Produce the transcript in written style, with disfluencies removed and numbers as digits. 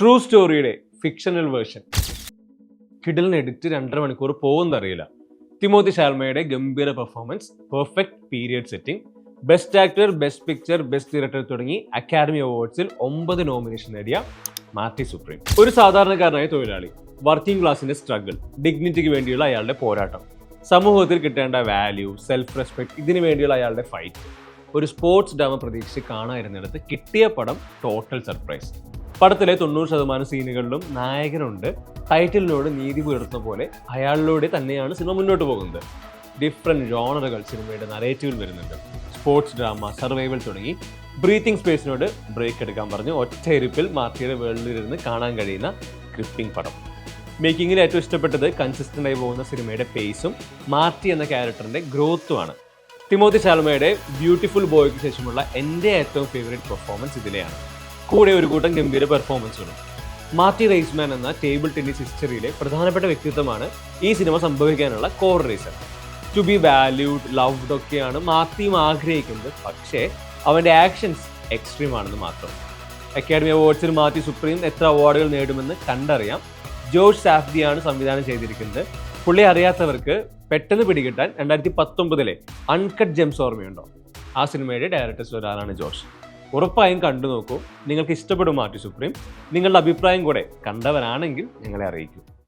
True സ്റ്റോറിയുടെ fictional version കിഡിലിന് edit 2.5 മണിക്കൂർ പോകുന്നറിയില്ല. Timothy ഷാൽമയുടെ ഗംഭീര performance, perfect period setting, best actor, best picture, best director തുടങ്ങി academy അവാർഡ്സിൽ 9 nomination നേടിയ മാർട്ടി supreme. ഒരു സാധാരണക്കാരനായ തൊഴിലാളി, വർക്കിംഗ് ക്ലാസിന്റെ സ്ട്രഗിൾ, ഡിഗ്നിറ്റിക്ക് വേണ്ടിയുള്ള അയാളുടെ പോരാട്ടം, സമൂഹത്തിൽ കിട്ടേണ്ട വാല്യൂ, സെൽഫ് റെസ്പെക്ട്, ഇതിനു വേണ്ടിയുള്ള അയാളുടെ ഫൈറ്റ്. ഒരു സ്പോർട്സ് ഡ്രാമ പ്രതീക്ഷിച്ച് കാണാതിരുന്നിടത്ത് കിട്ടിയ പടം ടോട്ടൽ സർപ്രൈസ്. പടത്തിലെ 90% സീനുകളിലും നായകനുണ്ട്. ടൈറ്റിലിനോട് നീതി പുലർത്തുന്ന പോലെ അയാളിലൂടെ തന്നെയാണ് സിനിമ മുന്നോട്ട് പോകുന്നത്. ഡിഫറെൻറ്റ് ജോണറുകൾ സിനിമയുടെ നറേറ്റീവിൽ വരുന്നുണ്ട്. സ്പോർട്സ് ഡ്രാമ, സർവൈവൽ തുടങ്ങി ബ്രീത്തിങ് സ്പേസിനോട് ബ്രേക്ക് എടുക്കാൻ പറഞ്ഞ് ഒറ്റയിരുപ്പിൽ മാർട്ടിയുടെ വേൾഡിലിരുന്ന് കാണാൻ കഴിയുന്ന ക്രിപ്പിംഗ് പടം. മേക്കിങ്ങിൽ ഏറ്റവും ഇഷ്ടപ്പെട്ടത് കൺസിസ്റ്റൻ്റ് ആയി പോകുന്ന സിനിമയുടെ പേസും മാർട്ടി എന്ന ക്യാരക്ടറിൻ്റെ ഗ്രോത്തുമാണ്. തിമോത്തി ഷാൽമയുടെ ബ്യൂട്ടിഫുൾ ബോയ്ക്ക് ശേഷമുള്ള എൻ്റെ ഏറ്റവും ഫേവറേറ്റ് പെർഫോമൻസ് ഇതിലെയാണ്. കൂടെ ഒരു കൂട്ടം ഗംഭീര പെർഫോമൻസുകളും. മാർട്ടി റൈസ്മാൻ എന്ന ടേബിൾ ടെന്നീസ് ഹിസ്റ്ററിയിലെ പ്രധാനപ്പെട്ട വ്യക്തിത്വമാണ് ഈ സിനിമ സംഭവിക്കാനുള്ള core reason. To be valued, loved ഒക്കെയാണ് മാർട്ടിയും ആഗ്രഹിക്കുന്നത്. പക്ഷേ അവൻ്റെ ആക്ഷൻസ് എക്സ്ട്രീം ആണെന്ന് മാത്രം. അക്കാഡമി അവാർഡ്സിൽ മാർട്ടി സുപ്രീം എത്ര അവാർഡുകൾ നേടുമെന്ന് കണ്ടറിയാം. ജോർജ് സാഫ്ഡിയാണ് സംവിധാനം ചെയ്തിരിക്കുന്നത്. പുള്ളി അറിയാത്തവർക്ക് പെട്ടെന്ന് പിടികിട്ടാൻ 2019 അൺകട്ട് ജെംസ് ഓർമ്മയുണ്ടോ? ആ സിനിമയുടെ ഡയറക്ടേഴ്സിൽ ഒരാളാണ് ജോർജ്. ഉറപ്പായും കണ്ടു നോക്കൂ. നിങ്ങൾക്ക് ഇഷ്ടപ്പെടും മാർട്ടി സുപ്രീം. നിങ്ങളുടെ അഭിപ്രായം കൂടെ കണ്ടവരാണെങ്കിൽ ഞങ്ങളെ അറിയിക്കൂ.